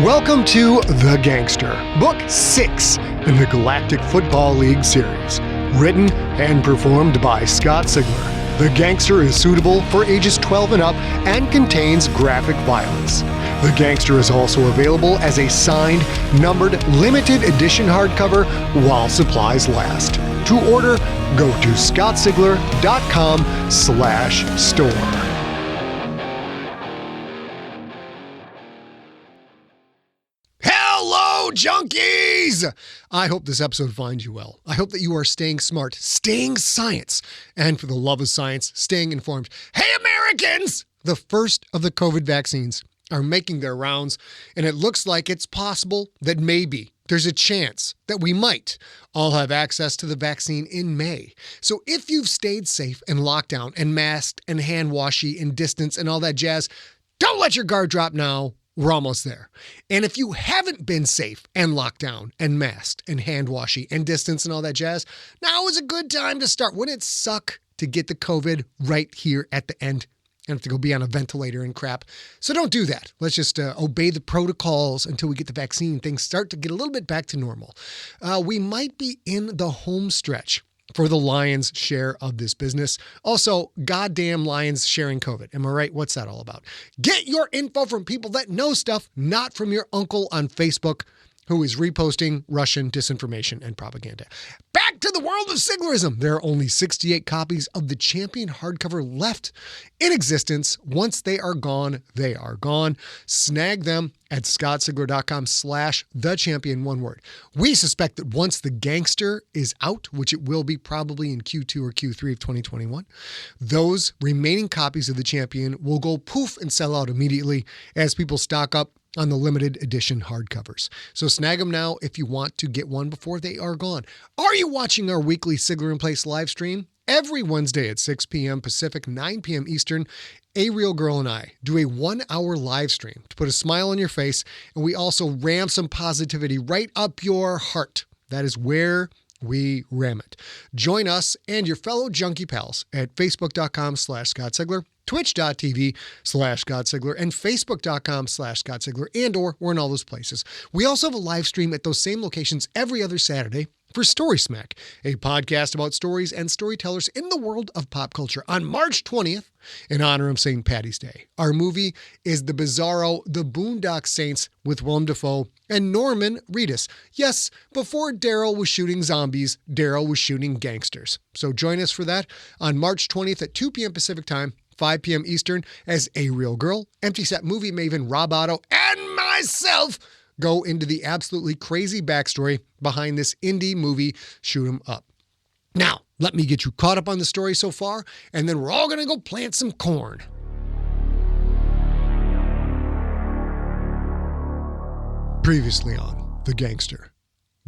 Welcome to The Gangster, Book VI in the Galactic Football League series. Written and performed by Scott Sigler, The Gangster is suitable for ages 12 and up and contains graphic violence. The Gangster is also available as a signed, numbered, limited edition hardcover while supplies last. To order, go to scottsigler.com/store. Hello, junkies! I hope this episode finds you well. I hope that you are staying smart, staying science, and for the love of science, staying informed. Hey, Americans! The first of the COVID vaccines are making their rounds, and it looks like it's possible that maybe there's a chance that we might all have access to the vaccine in May. So if you've stayed safe and locked down and masked and hand-washy and distance and all that jazz, don't let your guard drop now. We're almost there. And if you haven't been safe and locked down and masked and hand-washy and distance and all that jazz, now is a good time to start. Wouldn't it suck to get the COVID right here at the end and have to go be on a ventilator and crap? So don't do that. Let's just obey the protocols until we get the vaccine. Things start to get a little bit back to normal. We might be in the home stretch for the Lions' share of this business. Also, goddamn Lions sharing COVID. Am I right? What's that all about? Get your info from people that know stuff, not from your uncle on Facebook who is reposting Russian disinformation and propaganda. Back to the world of Siglerism. There are only 68 copies of the Champion hardcover left in existence. Once they are gone, they are gone. Snag them at scottsigler.com/thechampion, one word. We suspect that once The Gangster is out, which it will be probably in Q2 or Q3 of 2021, those remaining copies of the Champion will go poof and sell out immediately as people stock up on the limited edition hardcovers. So snag them now if you want to get one before they are gone. Are you watching our weekly Sigler in Place live stream? Every Wednesday at 6 p.m. Pacific, 9 p.m. Eastern, A Real Girl and I do a 1-hour live stream to put a smile on your face, and we also ram some positivity right up your heart. That is where we ram it. Join us and your fellow junkie pals at facebook.com/Scott Sigler, twitch.tv/Scott Sigler, and facebook.com/Scott Sigler, and or we're in all those places. We also have a live stream at those same locations every other Saturday for Story Smack, a podcast about stories and storytellers in the world of pop culture. On March 20th, in honor of St. Patty's Day, our movie is the bizarro The Boondock Saints with Willem Dafoe and Norman Reedus. Yes, before Daryl was shooting zombies, Daryl was shooting gangsters. So join us for that on March 20th at 2 p.m. Pacific Time, 5 p.m. Eastern, as A Real Girl, Empty Set movie maven Rob Otto, and myself go into the absolutely crazy backstory behind this indie movie, Shoot 'em Up. Now, let me get you caught up on the story so far, and then we're all going to go plant some corn. Previously on The Gangster,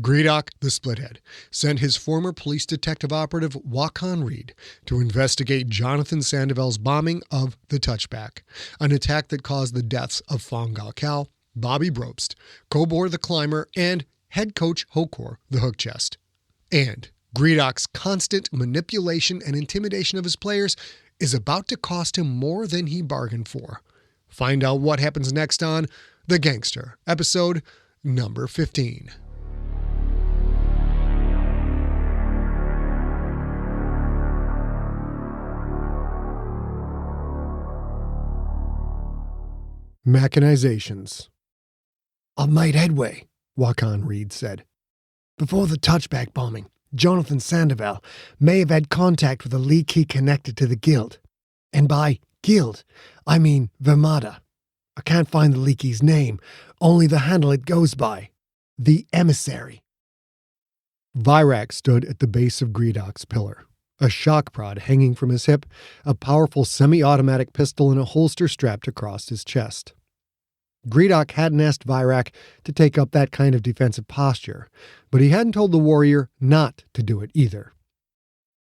Gredok the Splithead sent his former police detective operative Wakhan Reed to investigate Jonathan Sandoval's bombing of the Touchback, an attack that caused the deaths of Fong-Ga-Kal, Bobby Brobst, Kopor the Climber, and head coach Hokor the Hookchest. And Gredok's constant manipulation and intimidation of his players is about to cost him more than he bargained for. Find out what happens next on The Gangster, episode number 15. Mechanizations. "I've made headway," Wakhan Reed said. "Before the Touchback bombing, Jonathan Sandoval may have had contact with a leak he connected to the guild. And by guild, I mean Vermada. I can't find the leakie's name, only the handle it goes by. The Emissary." Virak stood at the base of Gredok's pillar, a shock prod hanging from his hip, a powerful semi-automatic pistol in a holster strapped across his chest. Gredok hadn't asked Virak to take up that kind of defensive posture, but he hadn't told the warrior not to do it either.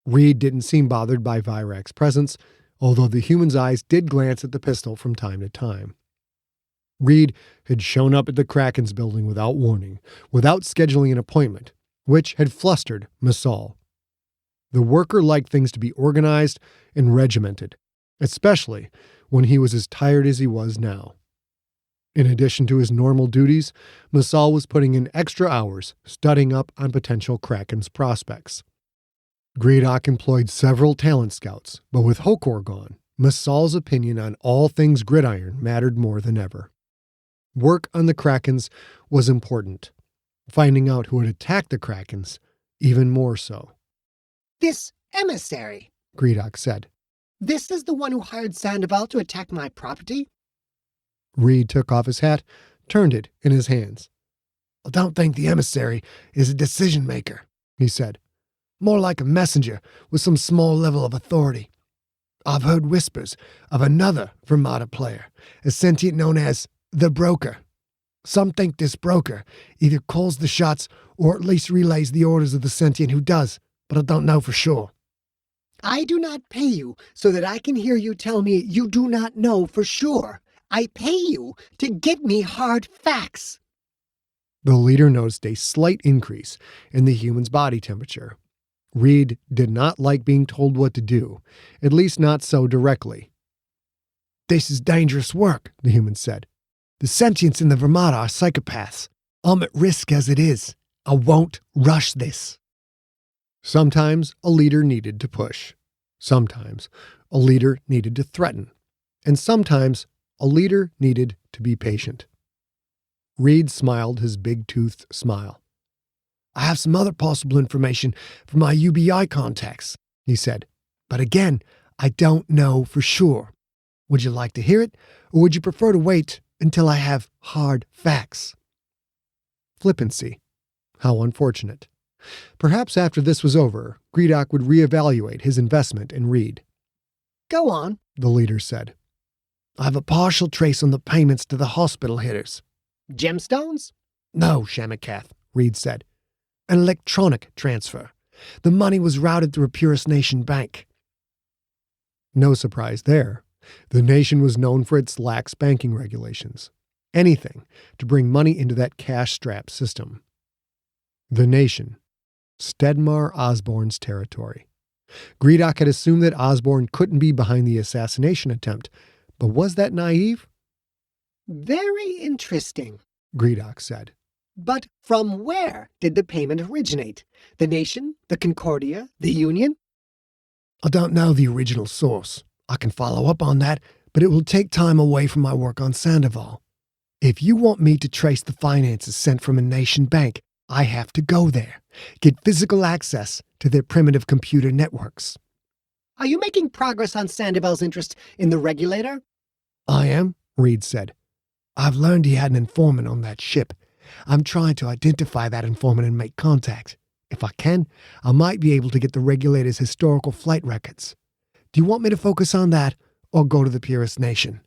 Reed didn't seem bothered by Virak's presence, although the human's eyes did glance at the pistol from time to time. Reed had shown up at the Kraken's building without warning, without scheduling an appointment, which had flustered Masal. The worker liked things to be organized and regimented, especially when he was as tired as he was now. In addition to his normal duties, Masal was putting in extra hours studying up on potential Kraken's prospects. Gredok employed several talent scouts, but with Hokor gone, Masal's opinion on all things gridiron mattered more than ever. Work on the Krakens was important. Finding out who had attacked the Krakens, even more so. "This emissary," Gredok said. "this is the one who hired Sandoval to attack my property?" Reed took off his hat, turned it in his hands. "I don't think the emissary is a decision maker," he said. "More like a messenger with some small level of authority. I've heard whispers of another Vermata player, a sentient known as the Broker. Some think this broker either calls the shots or at least relays the orders of the sentient who does, but I don't know for sure." "I do not pay you so that I can hear you tell me you do not know for sure. I pay you to get me hard facts." The leader noticed a slight increase in the human's body temperature. Reed did not like being told what to do, at least not so directly. "This is dangerous work," the human said. "The sentients in the Vermata are psychopaths. I'm at risk as it is. I won't rush this." Sometimes a leader needed to push. Sometimes a leader needed to threaten. And sometimes a leader needed to be patient. Reed smiled his big-toothed smile. "I have some other possible information from my UBI contacts," he said. "But again, I don't know for sure. Would you like to hear it, or would you prefer to wait until I have hard facts?" Flippancy. How unfortunate. Perhaps after this was over, Gredok would reevaluate his investment in Reed. "Go on," the leader said. "I have a partial trace on the payments to the hospital hitters." "Gemstones?" "No, Shamakath," Reed said. "An electronic transfer. The money was routed through a Purist Nation bank." No surprise there. The nation was known for its lax banking regulations. Anything to bring money into that cash-strapped system. The nation. Stedmar Osborne's territory. Gredok had assumed that Osborne couldn't be behind the assassination attempt, but was that naive? "Very interesting," Gredok said. "But from where did the payment originate? The nation? The Concordia? The Union?" "I don't know the original source. I can follow up on that, but it will take time away from my work on Sandoval. If you want me to trace the finances sent from a nation bank, I have to go there, get physical access to their primitive computer networks." "Are you making progress on Sandoval's interest in the regulator?" "I am," Reed said. "I've learned he had an informant on that ship. I'm trying to identify that informant and make contact. If I can, I might be able to get the regulator's historical flight records. Do you want me to focus on that or go to the Purist Nation?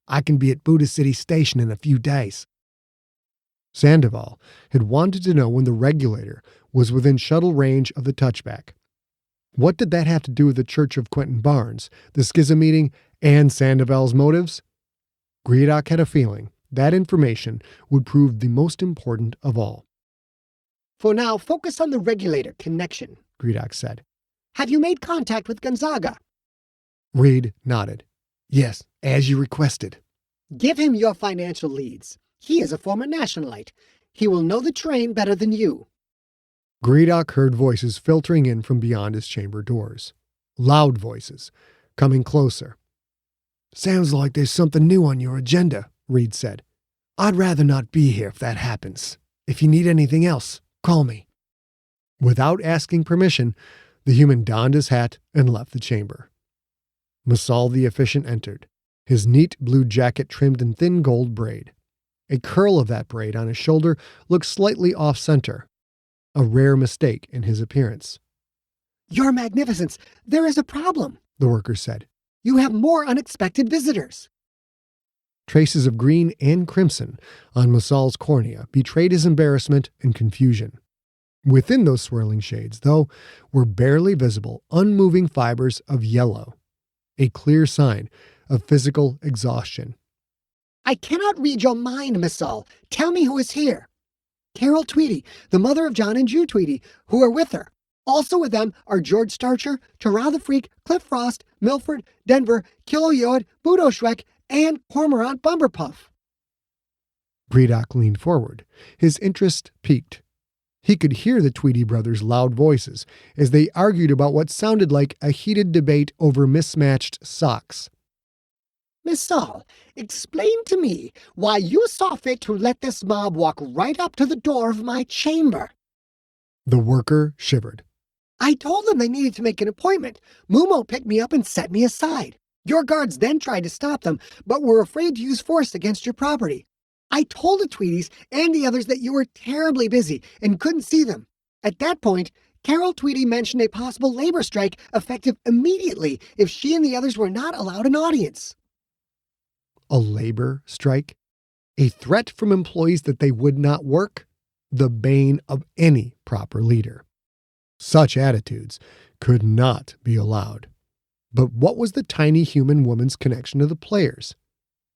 I can be at Buddha City Station in a few days." Sandoval had wanted to know when the regulator was within shuttle range of the Touchback. What did that have to do with the Church of Quentin Barnes, the schism meeting, and Sandoval's motives? Gredok had a feeling that information would prove the most important of all. "For now, focus on the regulator connection," Gredok said. "Have you made contact with Gonzaga?" Reed nodded. "Yes, as you requested." "Give him your financial leads. He is a former nationalite. He will know the terrain better than you." Gredok heard voices filtering in from beyond his chamber doors. Loud voices, coming closer. "Sounds like there's something new on your agenda," Reed said. "I'd rather not be here if that happens. If you need anything else, call me." Without asking permission, the human donned his hat and left the chamber. Masal the Efficient entered, his neat blue jacket trimmed in thin gold braid. A curl of that braid on his shoulder looked slightly off-center, a rare mistake in his appearance. "Your Magnificence, there is a problem," the worker said. "You have more unexpected visitors." Traces of green and crimson on Masal's cornea betrayed his embarrassment and confusion. Within those swirling shades, though, were barely visible, unmoving fibers of yellow, a clear sign of physical exhaustion. "I cannot read your mind, Masal. Tell me who is here." "Carol Tweedy, the mother of John and Jew Tweedy, who are with her. Also with them are George Starcher, Tara the Freak, Cliff Frost, Milford, Denver, Kiloyod, Budo Schreck, and Cormorant Bumberpuff." Gredok leaned forward, his interest piqued. He could hear the Tweedy brothers' loud voices as they argued about what sounded like a heated debate over mismatched socks. Miss Saul, explain to me why you saw fit to let this mob walk right up to the door of my chamber. The worker shivered. I told them they needed to make an appointment. Mumo picked me up and set me aside. Your guards then tried to stop them, but were afraid to use force against your property. I told the Tweedies and the others that you were terribly busy and couldn't see them. At that point, Carol Tweedy mentioned a possible labor strike effective immediately if she and the others were not allowed an audience. A labor strike? A threat from employees that they would not work? The bane of any proper leader. Such attitudes could not be allowed. But what was the tiny human woman's connection to the players?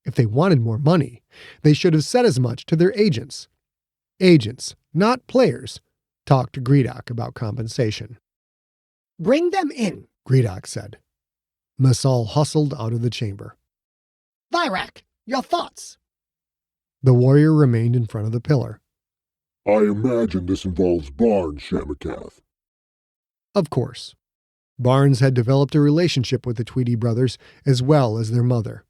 If they wanted more money, they should have said as much to their agents. Agents, not players, talked to Gredok about compensation. Bring them in, Gredok said. Masal hustled out of the chamber. Virak, your thoughts? The warrior remained in front of the pillar. I imagine this involves Barnes, Shamakath. Of course. Barnes had developed a relationship with the Tweedy brothers as well as their mother.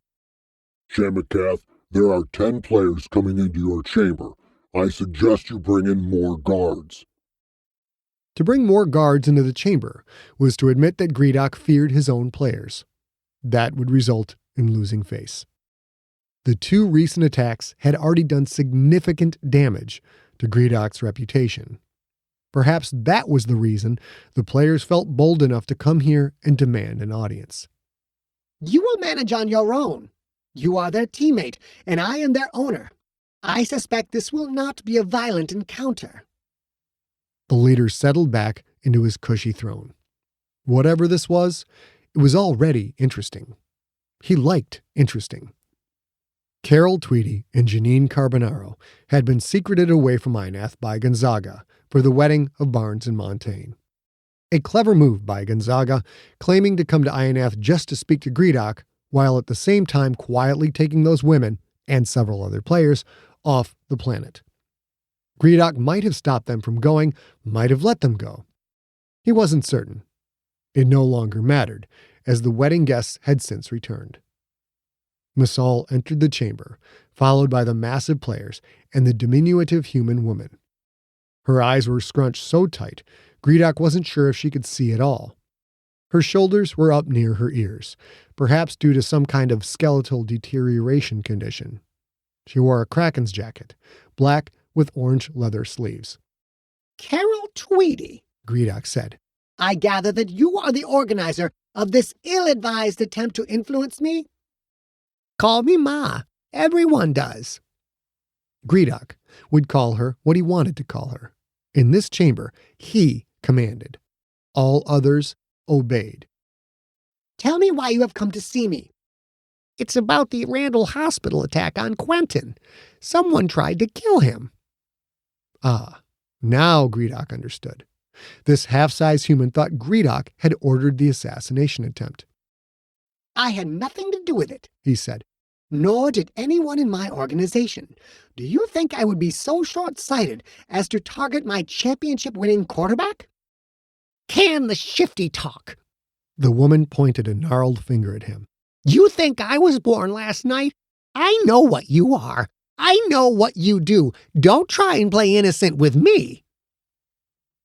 Shamakath, there are 10 players coming into your chamber. I suggest you bring in more guards. To bring more guards into the chamber was to admit that Gredok feared his own players. That would result in losing face. The 2 recent attacks had already done significant damage to Gredok's reputation. Perhaps that was the reason the players felt bold enough to come here and demand an audience. You will manage on your own. You are their teammate, and I am their owner. I suspect this will not be a violent encounter. The leader settled back into his cushy throne. Whatever this was, it was already interesting. He liked interesting. Carol Tweedy and Janine Carbonaro had been secreted away from Inath by Gonzaga for the wedding of Barnes and Montaigne. A clever move by Gonzaga, claiming to come to Inath just to speak to Gredok, while at the same time quietly taking those women, and several other players, off the planet. Gredok might have stopped them from going, might have let them go. He wasn't certain. It no longer mattered, as the wedding guests had since returned. Masal entered the chamber, followed by the massive players and the diminutive human woman. Her eyes were scrunched so tight, Gredok wasn't sure if she could see at all. Her shoulders were up near her ears, perhaps due to some kind of skeletal deterioration condition. She wore a Kraken's jacket, black with orange leather sleeves. Carol Tweedy, Gredok said. I gather that you are the organizer of this ill-advised attempt to influence me? Call me Ma. Everyone does. Gredok would call her what he wanted to call her. In this chamber, he commanded. All others obeyed. Tell me why you have come to see me. It's about the Randall Hospital attack on Quentin. Someone tried to kill him. Ah, now Gredok understood. This half-size human thought Gredok had ordered the assassination attempt. I had nothing to do with it, he said. Nor did anyone in my organization. Do you think I would be so short-sighted as to target my championship-winning quarterback? Can the shifty talk? The woman pointed a gnarled finger at him. You think I was born last night? I know what you are. I know what you do. Don't try and play innocent with me.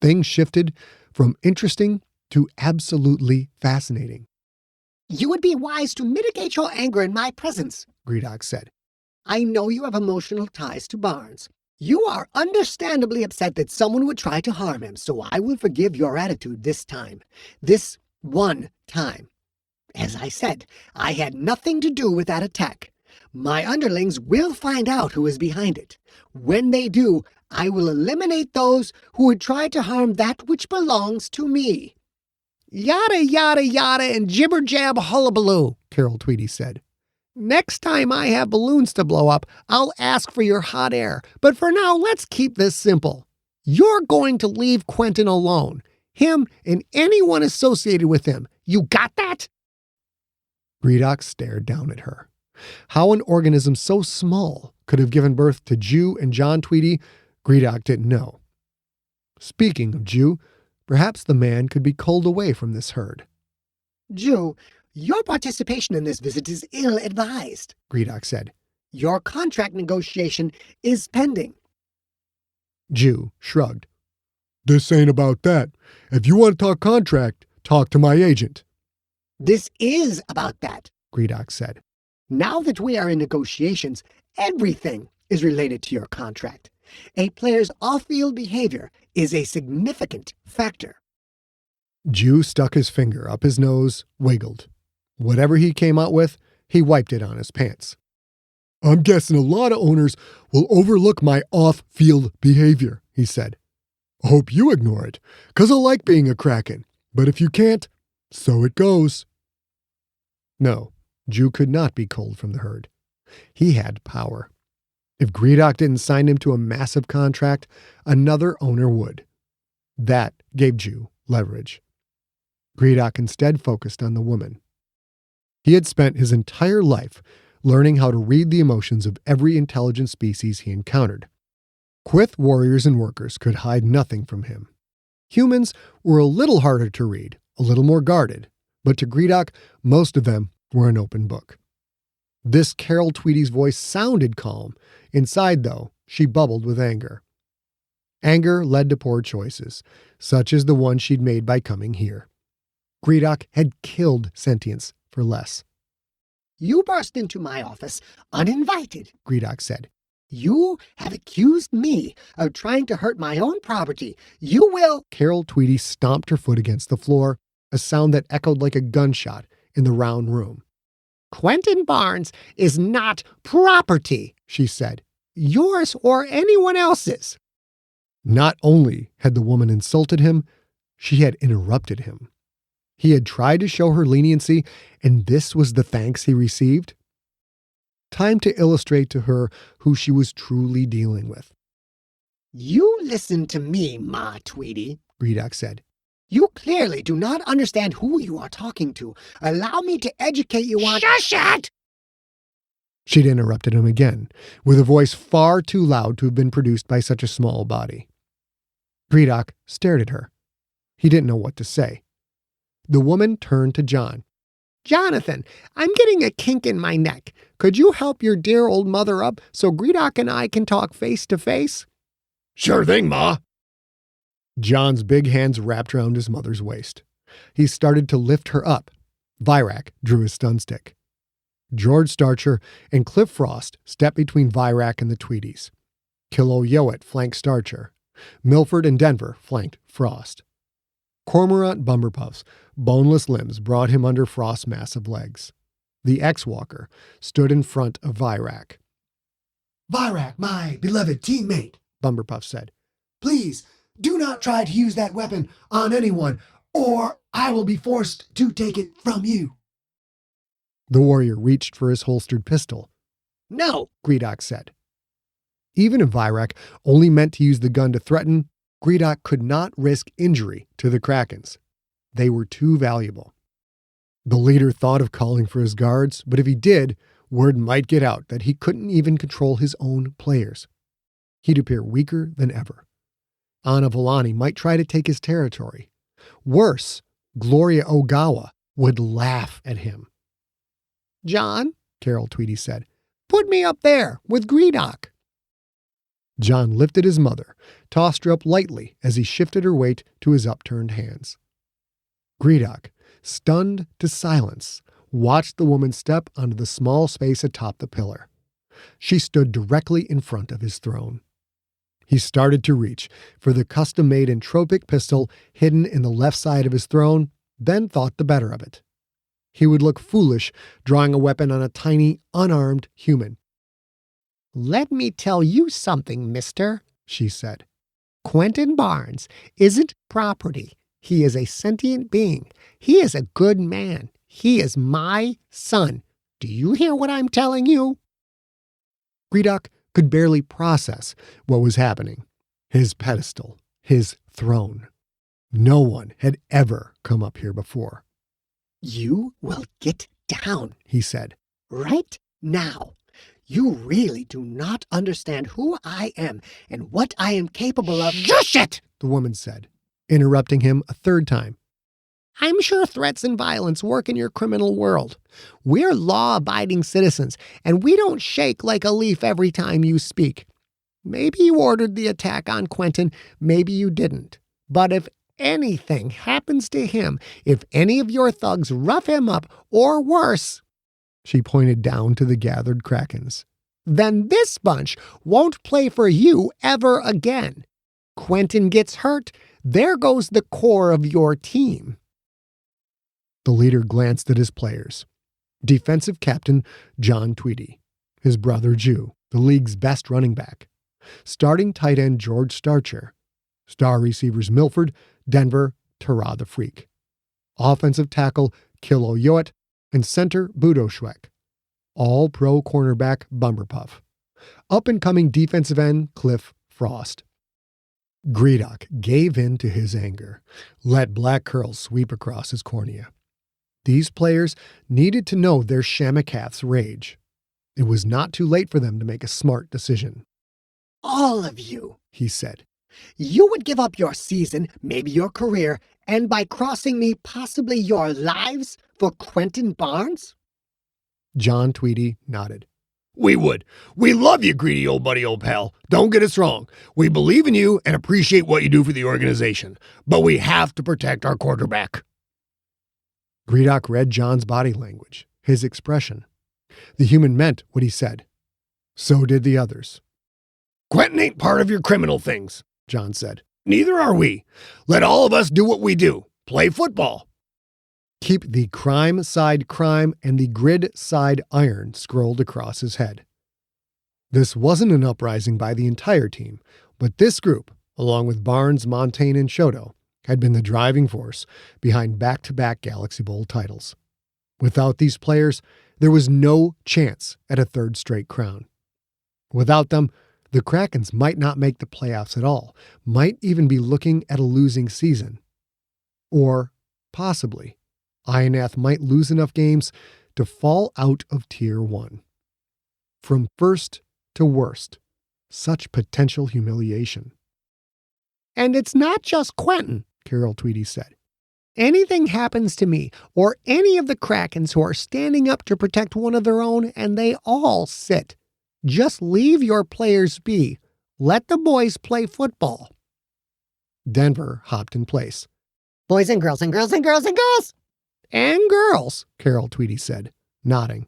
Things shifted from interesting to absolutely fascinating. You would be wise to mitigate your anger in my presence, Gredok said. I know you have emotional ties to Barnes. You are understandably upset that someone would try to harm him, so I will forgive your attitude this time. This one time. As I said, I had nothing to do with that attack. My underlings will find out who is behind it. When they do, I will eliminate those who would try to harm that which belongs to me. Yada, yada, yada, and jibber-jab hullabaloo, Carol Tweedy said. Next time I have balloons to blow up, I'll ask for your hot air. But for now, let's keep this simple. You're going to leave Quentin alone. Him and anyone associated with him. You got that? Gredok stared down at her. How an organism so small could have given birth to Jew and John Tweedy, Gredok didn't know. Speaking of Jew, perhaps the man could be culled away from this herd. Jew, your participation in this visit is ill-advised, Gredok said. Your contract negotiation is pending. Jew shrugged. This ain't about that. If you want to talk contract, talk to my agent. This is about that, Gredok said. Now that we are in negotiations, everything is related to your contract. A player's off-field behavior is a significant factor. Jew stuck his finger up his nose, wiggled. Whatever he came out with, he wiped it on his pants. I'm guessing a lot of owners will overlook my off-field behavior, he said. I hope you ignore it, 'cause I like being a Kraken. But if you can't, so it goes. No, Jew could not be culled from the herd. He had power. If Gredok didn't sign him to a massive contract, another owner would. That gave Jew leverage. Gredok instead focused on the woman. He had spent his entire life learning how to read the emotions of every intelligent species he encountered. Quyth warriors and workers could hide nothing from him. Humans were a little harder to read, a little more guarded, but to Gredok, most of them were an open book. This Carol Tweedy's voice sounded calm. Inside, though, she bubbled with anger. Anger led to poor choices, such as the one she'd made by coming here. Gredok had killed sentience for less. You burst into my office uninvited, Gredok said. You have accused me of trying to hurt my own property. You will— Carol Tweedy stomped her foot against the floor, a sound that echoed like a gunshot in the round room. Quentin Barnes is not property, she said. Yours or anyone else's. Not only had the woman insulted him, she had interrupted him. He had tried to show her leniency, and this was the thanks he received. Time to illustrate to her who she was truly dealing with. You listen to me, Ma Tweedy, Gredok said. You clearly do not understand who you are talking to. Allow me to educate you on— Shush it! She'd interrupted him again, with a voice far too loud to have been produced by such a small body. Gredok stared at her. He didn't know what to say. The woman turned to John. Jonathan, I'm getting a kink in my neck. Could you help your dear old mother up so Gredok and I can talk face to face? Sure thing, Ma. John's big hands wrapped around his mother's waist. He started to lift her up. Virak drew his stun stick. George Starcher and Cliff Frost stepped between Virak and the Tweedies. Kilo Yoet flanked Starcher. Milford and Denver flanked Frost. Cormorant Bumberpuff's boneless limbs brought him under Frost's massive legs. The X-Walker stood in front of Virak. Virak, my beloved teammate, Bumberpuff said. Please, do not try to use that weapon on anyone, or I will be forced to take it from you. The warrior reached for his holstered pistol. No, Gredok said. Even if Virak only meant to use the gun to threaten, Gredok could not risk injury to the Krakens. They were too valuable. The leader thought of calling for his guards, but if he did, word might get out that he couldn't even control his own players. He'd appear weaker than ever. Anna Villani might try to take his territory. Worse, Gloria Ogawa would laugh at him. John, Carol Tweedy said, put me up there with Gredok. John lifted his mother, tossed her up lightly as he shifted her weight to his upturned hands. Gredok, stunned to silence, watched the woman step onto the small space atop the pillar. She stood directly in front of his throne. He started to reach for the custom-made entropic pistol hidden in the left side of his throne, then thought the better of it. He would look foolish drawing a weapon on a tiny, unarmed human. Let me tell you something, mister, she said. Quentin Barnes isn't property. He is a sentient being. He is a good man. He is my son. Do you hear what I'm telling you? Gredok could barely process what was happening. His pedestal, his throne. No one had ever come up here before. You will get down, he said. Right now. You really do not understand who I am and what I am capable of. Shush it, the woman said, interrupting him a third time. I'm sure threats and violence work in your criminal world. We're law-abiding citizens, and we don't shake like a leaf every time you speak. Maybe you ordered the attack on Quentin, maybe you didn't. But if anything happens to him, if any of your thugs rough him up, or worse, she pointed down to the gathered Krakens, then this bunch won't play for you ever again. Quentin gets hurt, there goes the core of your team. The leader glanced at his players. Defensive captain John Tweedy, his brother Jew, the league's best running back. Starting tight end George Starcher. Star receivers Milford, Denver, Tara the Freak. Offensive tackle Kilo Yoet, and center Budo Schweck. All-pro cornerback Bumberpuff. Up-and-coming defensive end Cliff Frost. Gredok gave in to his anger, let black curls sweep across his cornea. These players needed to know their Shamakath's rage. It was not too late for them to make a smart decision. All of you, He said. You would give up your season, maybe your career, and by crossing me, possibly your lives for Quentin Barnes? John Tweedy nodded. We would. We love you, greedy old buddy, old pal. Don't get us wrong. We believe in you and appreciate what you do for the organization. But we have to protect our quarterback. Gredok read John's body language, his expression. The human meant what he said. So did the others. Quentin ain't part of your criminal things, John said. Neither are we. Let all of us do what we do. Play football. Keep the crime side crime and the grid side iron scrolled across his head. This wasn't an uprising by the entire team, but this group, along with Barnes, Montaigne, and Shoto, had been the driving force behind back-to-back Galaxy Bowl titles. Without these players, there was no chance at a third straight crown. Without them, the Krakens might not make the playoffs at all, might even be looking at a losing season. Or, possibly, Ionath might lose enough games to fall out of Tier 1. From first to worst, such potential humiliation. And it's not just Quentin, Carol Tweedy said. Anything happens to me or any of the Krakens who are standing up to protect one of their own and they all sit. Just leave your players be. Let the boys play football. Denver hopped in place. Boys and girls and girls and girls and girls! And girls, Carol Tweedy said, nodding.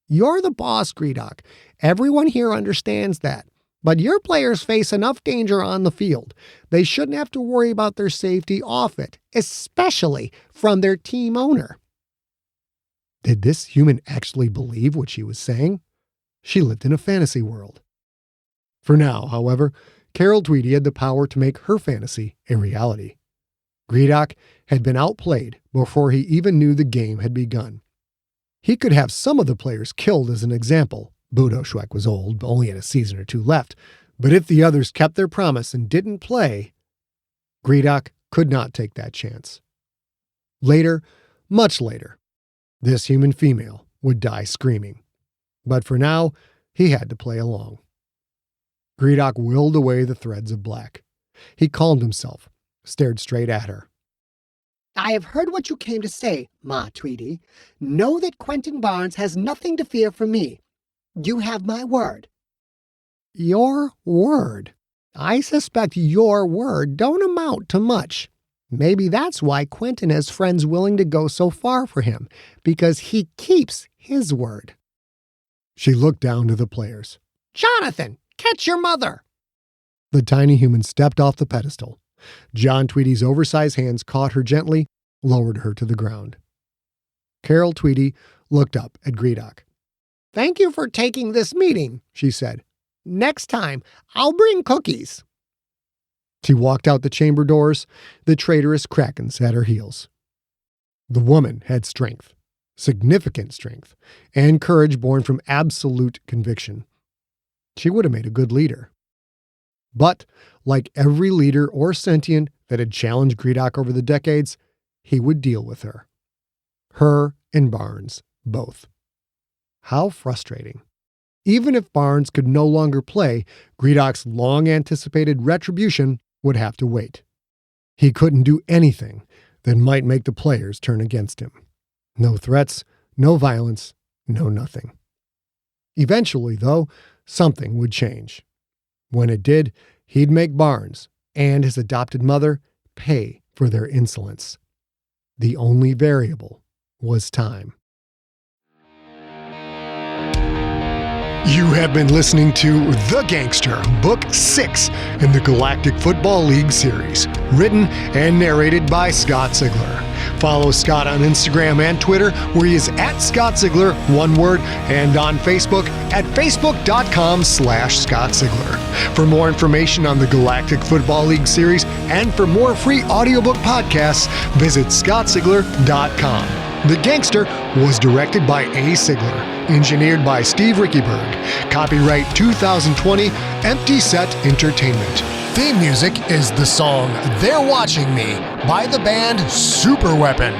You're the boss, Gredok. Everyone here understands that. But your players face enough danger on the field. They shouldn't have to worry about their safety off it, especially from their team owner. Did this human actually believe what she was saying? She lived in a fantasy world. For now, however, Carol Tweedy had the power to make her fantasy a reality. Gredok had been outplayed before he even knew the game had begun. He could have some of the players killed as an example. Budo Schweck was old, only had a season or two left. But if the others kept their promise and didn't play, Gredok could not take that chance. Later, much later, this human female would die screaming. But for now, he had to play along. Gredok willed away the threads of black. He calmed himself, stared straight at her. I have heard what you came to say, Ma Tweedy. Know that Quentin Barnes has nothing to fear from me. You have my word. Your word? I suspect your word don't amount to much. Maybe that's why Quentin has friends willing to go so far for him, because he keeps his word. She looked down to the players. Jonathan, catch your mother! The tiny human stepped off the pedestal. John Tweedy's oversized hands caught her gently, lowered her to the ground. Carol Tweedy looked up at Gredok. Thank you for taking this meeting, she said. Next time, I'll bring cookies. She walked out the chamber doors, the traitorous Krakens at her heels. The woman had strength, significant strength, and courage born from absolute conviction. She would have made a good leader. But, like every leader or sentient that had challenged Gredok over the decades, he would deal with her. Her and Barnes, both. How frustrating. Even if Barnes could no longer play, Gredok's long-anticipated retribution would have to wait. He couldn't do anything that might make the players turn against him. No threats, no violence, no nothing. Eventually, though, something would change. When it did, he'd make Barnes and his adopted mother pay for their insolence. The only variable was time. You have been listening to The Gangster, Book VI in the Galactic Football League series, written and narrated by Scott Ziegler. Follow Scott on Instagram and Twitter, where he is at Scott Ziegler, one word, and on Facebook at facebook.com/Scott Ziegler. For more information on the Galactic Football League series and for more free audiobook podcasts, visit scottziegler.com. The Gangster was directed by A. Ziegler, engineered by Steve Rickyberg. Copyright 2020, Empty Set Entertainment. Theme music is the song They're Watching Me by the band Superweapon.